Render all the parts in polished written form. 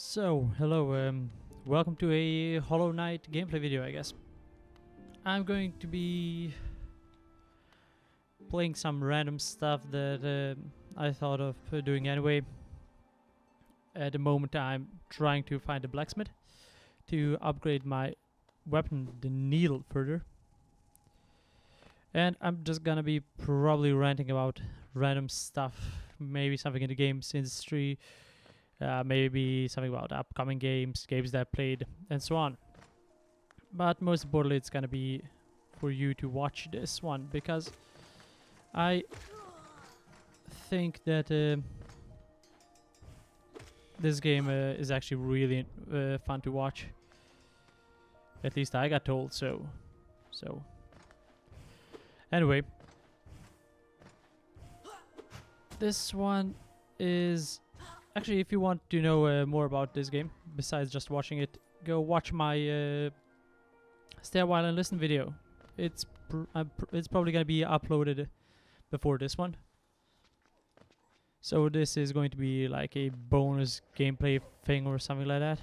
So, hello, welcome to a Hollow Knight gameplay video, I guess. I'm going to be playing some random stuff that I thought of doing anyway. At the moment I'm trying to find a blacksmith to upgrade my weapon, the needle, further. And I'm just gonna be probably ranting about random stuff, maybe something in the games industry, maybe something about upcoming games that I played, and so on. But most importantly, it's gonna be for you to watch this one, because I think that this game is actually really fun to watch. At least I got told so. Anyway, this one is actually, if you want to know more about this game besides just watching it, go watch my Stay a While and Listen video. It's probably gonna be uploaded before this one. So this is going to be like a bonus gameplay thing or something like that.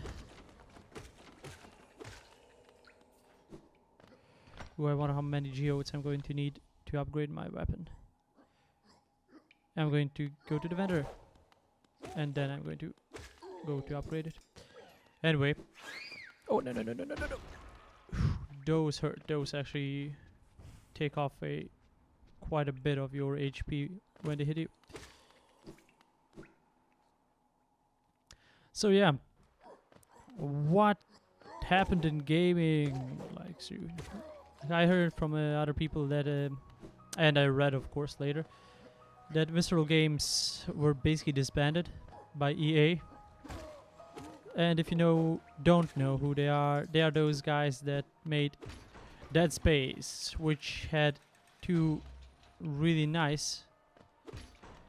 I wonder how many geodes I'm going to need to upgrade my weapon. I'm going to go to the vendor, and then I'm going to go to upgrade it. Anyway. Oh, no. Those hurt. Those actually take off quite a bit of your HP when they hit you. So yeah, what happened in gaming? Like, I heard from other people that, and I read, of course, later, that Visceral Games were basically disbanded by EA. And if you don't know who they are those guys that made Dead Space, which had 2 really nice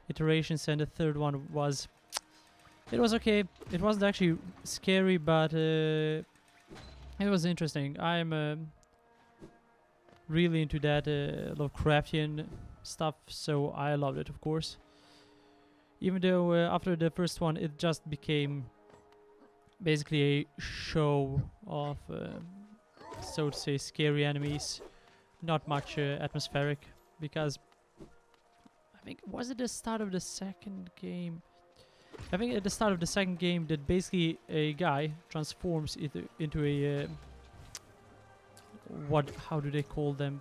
iterations, and the third one was, it was okay. It wasn't actually scary, but it was interesting. I'm really into that Lovecraftian stuff, so I loved it, of course. Even though after the first one it just became basically a show of, so to say, scary enemies, not much atmospheric, because I think, was it the start of the second game? I think at the start of the second game that basically a guy transforms into a how do they call them?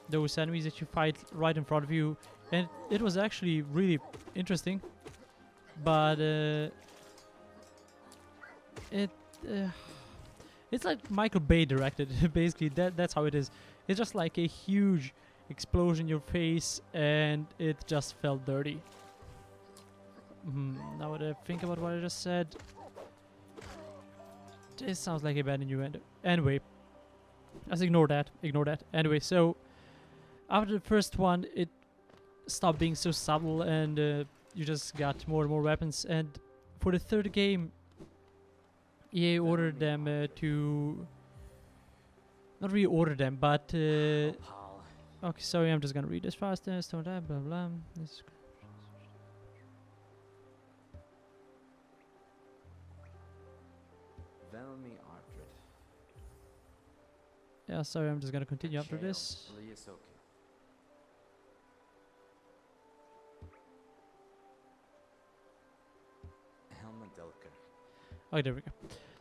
Those enemies that you fight right in front of you, and it was actually really interesting, but it's like Michael Bay directed. Basically, that's how it is. It's just like a huge explosion in your face, and it just felt dirty. Now that I think about what I just said, this sounds like a bad innuendo. Anyway, let's ignore that. Anyway, so after the first one, it stopped being so subtle, and you just got more and more weapons. And for the third game, EA ordered them to... Not really order them, but... okay, sorry, I'm just gonna read this fast. Blah, blah, blah. Yeah, sorry, I'm just gonna continue after this. Oh, there we go.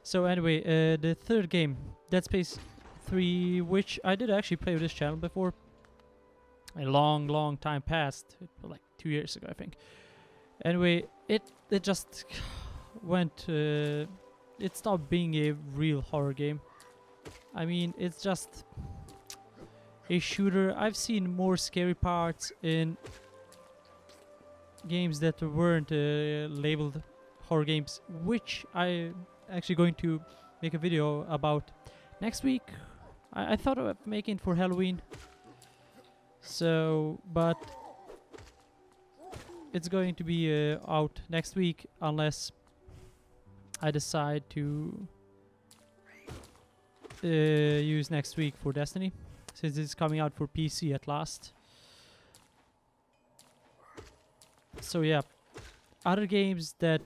So anyway, the third game, Dead Space 3, which I did actually play with this channel before. A long time past, like 2 years ago, I think. Anyway, it just went... it stopped being a real horror game. I mean, it's just a shooter. I've seen more scary parts in games that weren't labeled horror games, which I'm actually going to make a video about next week. I thought of making it for Halloween, so, but it's going to be out next week unless I decide to use next week for Destiny, since it's coming out for PC at last. So yeah, other games that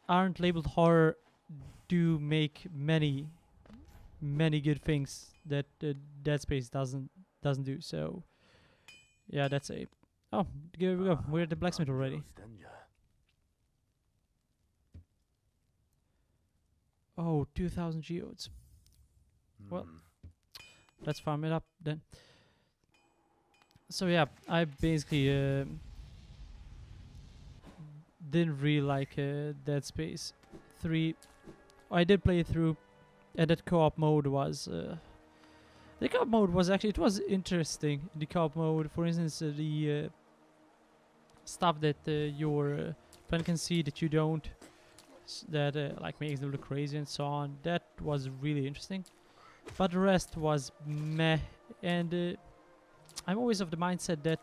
aren't labeled horror do make many good things that Dead Space doesn't do. So yeah, that's a. Oh, here we go. We're at the blacksmith already. Oh, 2,000 geodes. Well, let's farm it up then. So yeah, I basically didn't really like Dead Space 3. I did play it through, and that co-op mode was the co-op mode was actually, it was interesting. The co-op mode, for instance, the stuff that your friend can see that you don't, that like makes them look crazy and so on. That was really interesting, but the rest was meh. And I'm always of the mindset that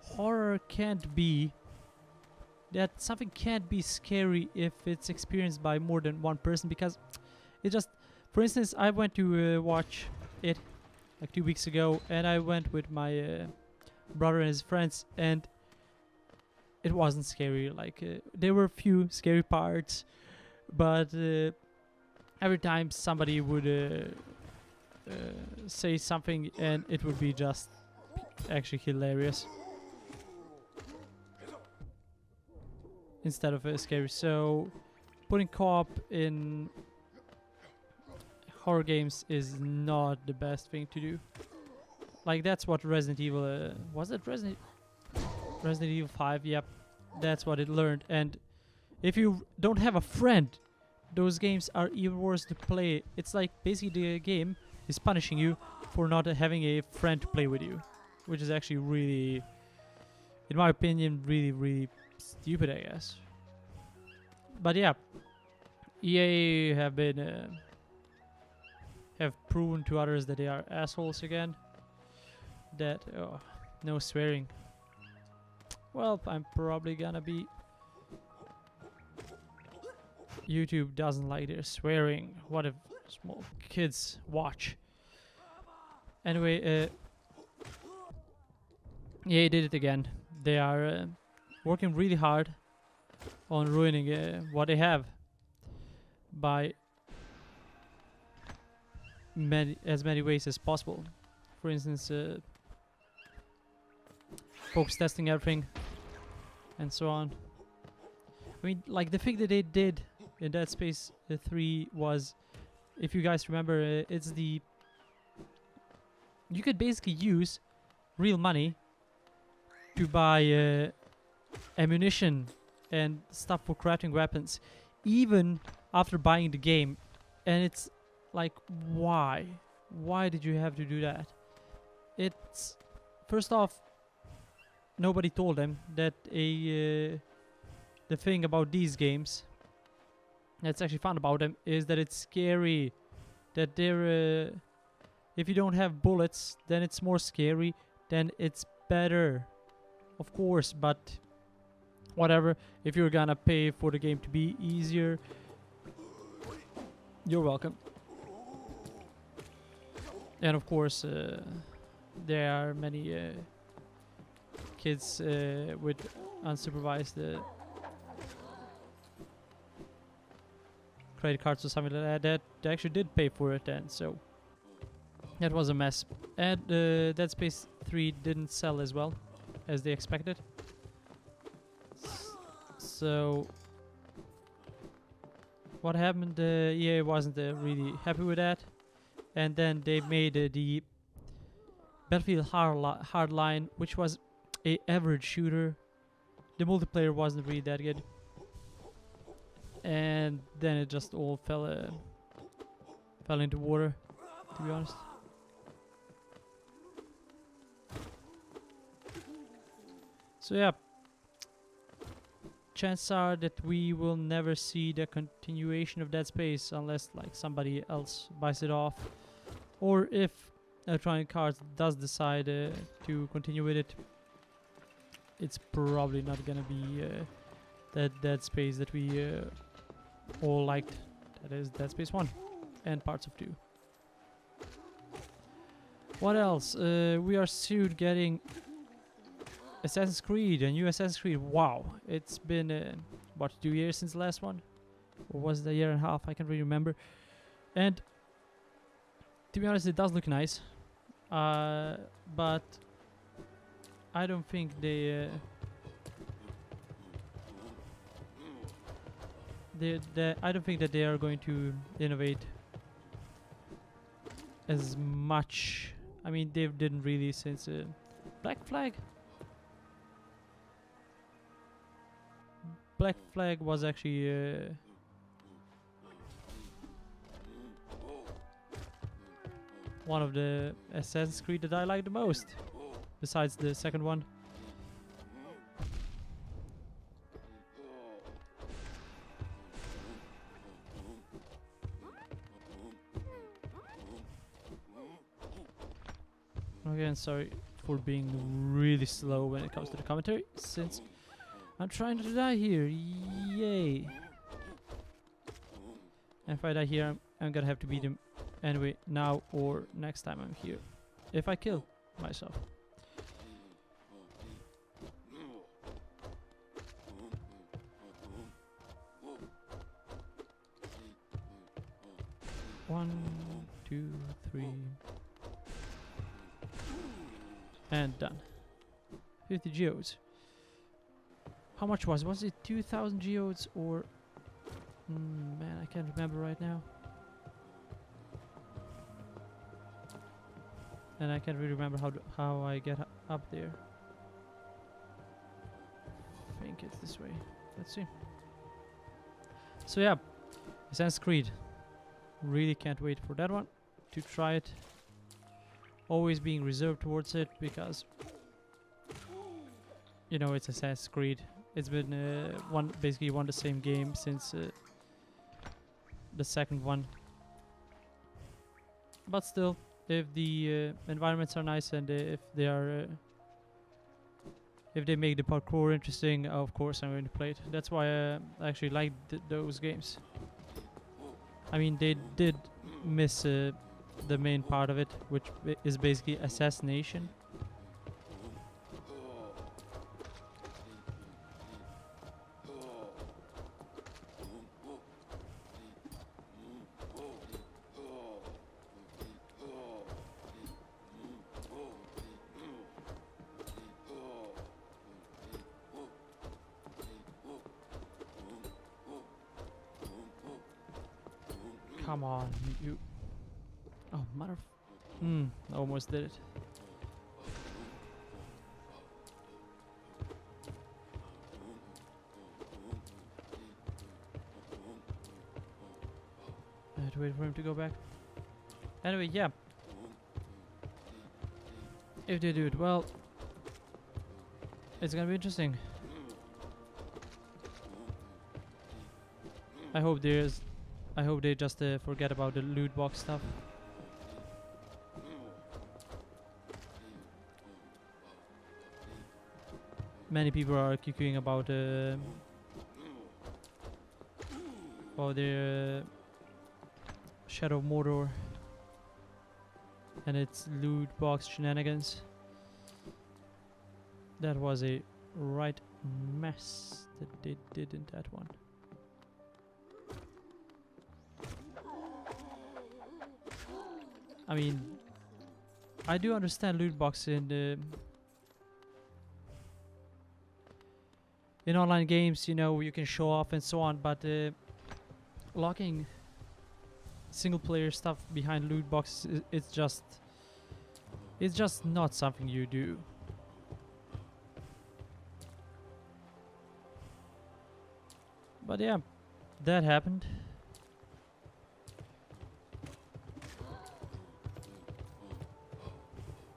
horror can't be, that something can't be scary if it's experienced by more than one person, because it just, for instance, I went to watch it like 2 weeks ago, and I went with my brother and his friends, and it wasn't scary. Like there were a few scary parts, but every time somebody would say something, and it would be just actually hilarious instead of scary. So putting co-op in horror games is not the best thing to do. Like that's what Resident Evil was it Resident Evil 5? Yep, that's what it learned. And if you don't have a friend, those games are even worse to play. It's like basically the game is punishing you for not having a friend to play with you, which is actually really, in my opinion, really stupid, I guess. But yeah, EA have been have proven to others that they are assholes again. That no swearing. Well, I'm probably gonna be. YouTube doesn't like their swearing. What if small kids watch? Anyway, EA did it again. They are working really hard on ruining what they have by as many ways as possible. For instance, focus testing everything and so on. I mean, like the thing that they did in Dead Space 3 was, if you guys remember, it's the, you could basically use real money to buy ammunition and stuff for crafting weapons, even after buying the game. And it's like, why? Why did you have to do that? It's, first off, nobody told them that the thing about these games that's actually fun about them is that it's scary. That they're if you don't have bullets, then it's more scary. Then it's better, of course. But whatever. If you're gonna pay for the game to be easier, you're welcome. And of course, there are many kids with unsupervised credit cards or something like that that actually did pay for it then, so that was a mess. And Dead Space 3 didn't sell as well as they expected. So what happened, EA wasn't really happy with that, and then they made the Battlefield Hardline, which was a average shooter. The multiplayer wasn't really that good, and then it just all fell into water, to be honest. So yeah, chances are that we will never see the continuation of Dead Space unless like somebody else buys it off, or if Electronic Arts does decide to continue with it. It's probably not gonna be that Dead Space that we all liked. That is Dead Space 1 and parts of 2. What else? We are soon getting Assassin's Creed, a new Assassin's Creed. Wow, it's been what, 2 years since the last one? or was it a year and a half? I can't really remember. And to be honest, it does look nice, but I don't think I don't think that they are going to innovate as much. I mean, they didn't really since Black Flag. Black Flag was actually one of the Assassin's Creed that I like the most, besides the second one. Again, sorry for being really slow when it comes to the commentary, since I'm trying to die here. Yay! And if I die here, I'm gonna have to beat him anyway, now or next time I'm here, if I kill myself. One, two, three. And done. 50 geodes. How much was it? Was it 2,000 geodes or... man, I can't remember right now. And I can't really remember how I get up there. I think it's this way. Let's see. So yeah, Assassin's Creed. Really can't wait for that one to try it. Always being reserved towards it because, you know, it's Assassin's Creed. It's been basically the same game since the second one. But still, if the environments are nice and if they are if they make the parkour interesting, of course I'm going to play it. That's why I actually like those games. I mean, they did miss the main part of it, which is basically assassination. Come on, you... Oh, mother... almost did it. I had to wait for him to go back. Anyway, yeah. If they do it well, it's gonna be interesting. I hope they just forget about the loot box stuff. Many people are QQing about the Shadow of Mordor and its loot box shenanigans. That was a right mess that they did in that one. I mean, I do understand loot box in online games, you know, you can show off and so on, but locking single player stuff behind loot boxes, it's just not something you do. But yeah, that happened.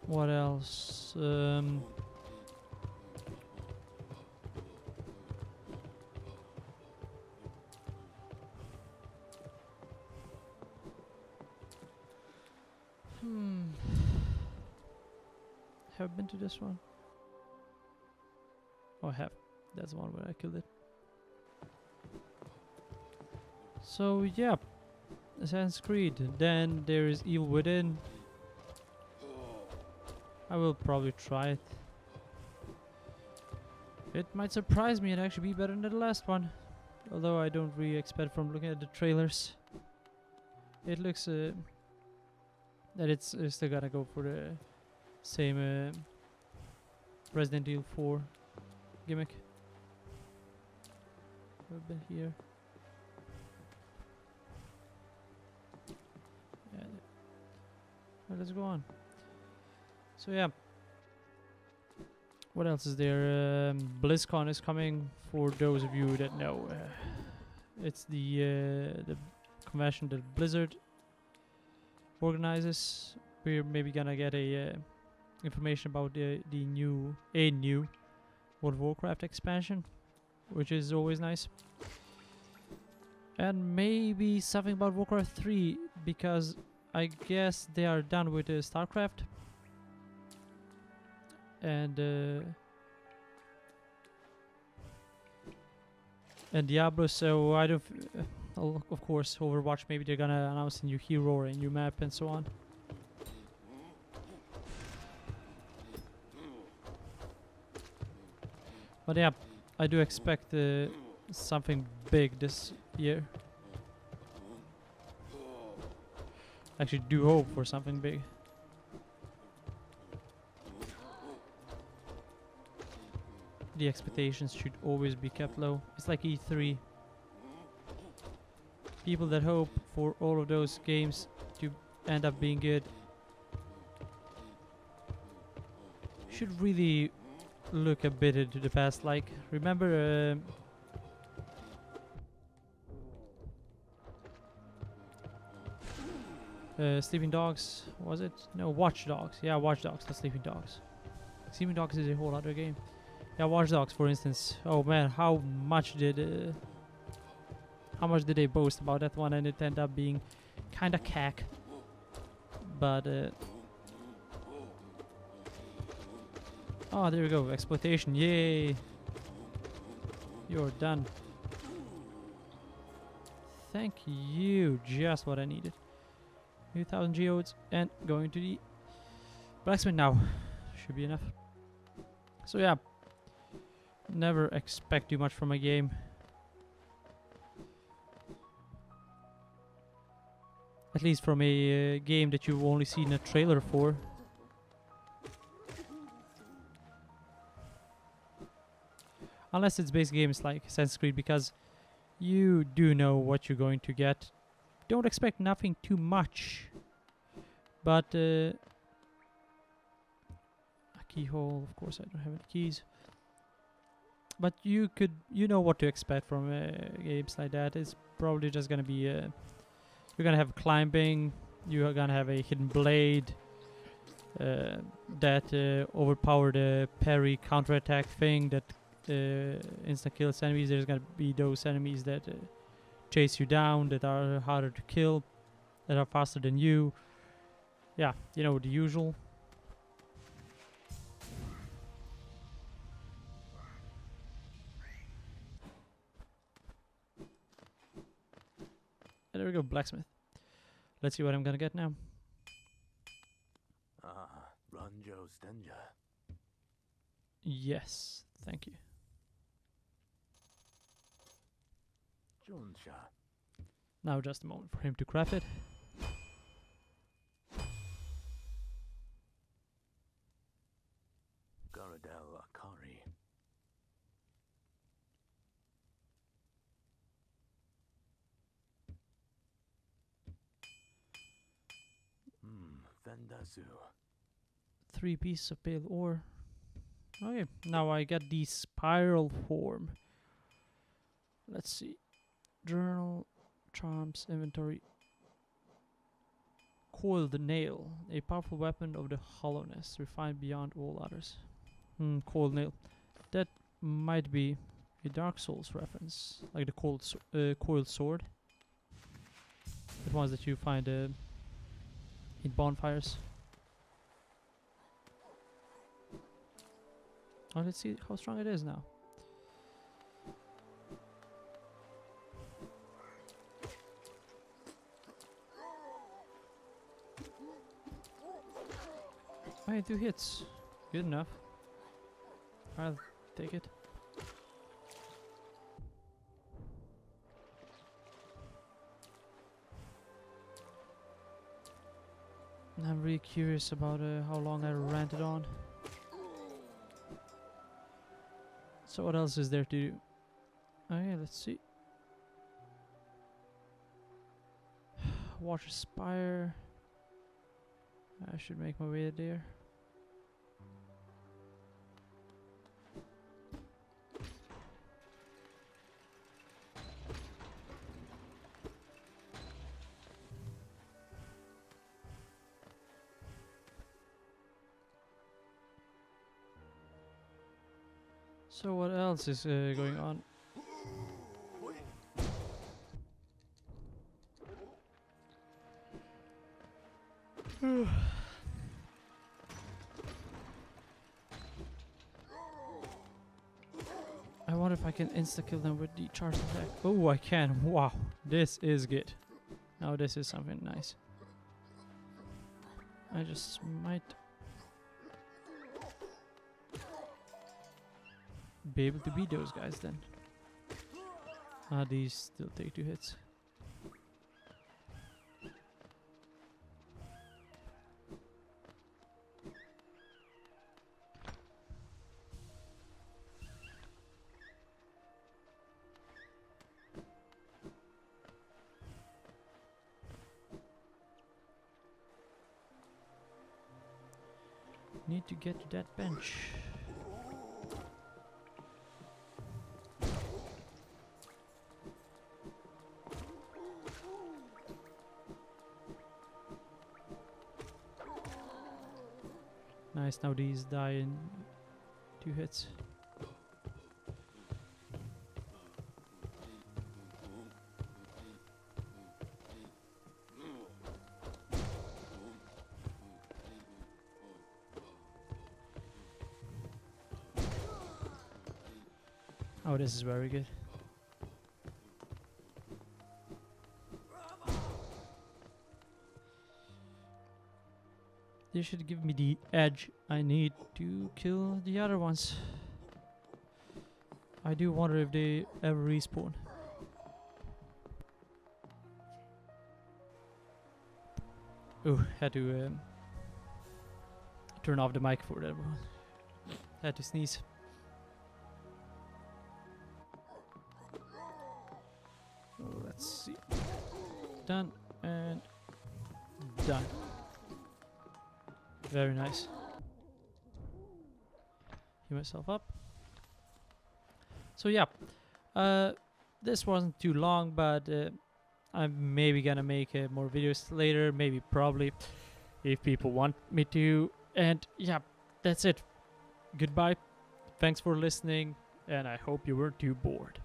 What else? Have I been to this one? Oh, I have. That's the one where I killed it. So yeah, Assassin's Creed. Then there is Evil Within. I will probably try it. It might surprise me and actually be better than the last one. Although I don't really expect from looking at the trailers. It looks that it's still gonna go for the same Resident Evil 4 gimmick. I've been here. Yeah. Well, let's go on. So yeah. What else is there? BlizzCon is coming. For those of you that know, it's the convention that Blizzard organizes. We're maybe gonna get a information about the new World of Warcraft expansion, which is always nice, and maybe something about Warcraft 3, because I guess they are done with StarCraft and Diablo. So I don't. Of course, Overwatch. Maybe they're gonna announce a new hero or a new map and so on. But yeah, I do expect something big this year. Actually, do hope for something big. The expectations should always be kept low. It's like E3. People that hope for all of those games to end up being good should really look a bit into the past. Like, remember Sleeping Dogs, was it? No, Watch Dogs. Yeah, Watch Dogs, not Sleeping Dogs. Sleeping Dogs is a whole other game. Yeah, Watch Dogs, for instance. Oh man, how much did they boast about that one, and it ended up being kinda cack. But oh, there we go, exploitation, yay! You're done. Thank you, just what I needed. 2,000 geodes and going to the blacksmith now. Should be enough. So yeah, never expect too much from a game. At least from a game that you've only seen a trailer for. Unless it's base games like Assassin's Creed, because you do know what you're going to get. Don't expect nothing too much. But a keyhole, of course I don't have any keys. But you know what to expect from games like that. It's probably just gonna be you're gonna have climbing, you are gonna have a hidden blade that overpower the parry counterattack thing that instant kills enemies. There's gonna be those enemies that chase you down, that are harder to kill, that are faster than you. Yeah, you know, the usual. And there we go, blacksmith. Let's see what I'm gonna get now. Ah, Ranjo Stenja. Yes, thank you. Jonsha. Now just a moment for him to craft it. Garadel Akari. Vendasu. 3 pieces of pale ore. Okay, now I get the spiral form. Let's see. Journal, charms, inventory. Coiled nail, a powerful weapon of the hollowness, refined beyond all others. Coiled nail. That might be a Dark Souls reference, like the coiled sword. The ones that you find in bonfires. Oh, let's see how strong it is now. Hey, 2 hits. Good enough. I'll take it. I'm really curious about how long I ranted on. So what else is there to do? Oh yeah, let's see. Water Spire. I should make my way there. So what else is going on? I wonder if I can insta-kill them with the charge attack. Oh, I can. Wow, this is good. Now this is something nice. I just might be able to beat those guys then. These still take 2 hits. Need to get to that bench. Nice, now these die in 2 hits. Oh, this is very good. This should give me the edge I need to kill the other ones. I do wonder if they ever respawn. Oh, had to turn off the mic for that one. Had to sneeze. Oh, let's see. Done and done. Very nice. Heal myself up. So yeah, this wasn't too long, but I'm maybe gonna make more videos later, maybe probably, if people want me to. And yeah, that's it. Goodbye. Thanks for listening, and I hope you weren't too bored.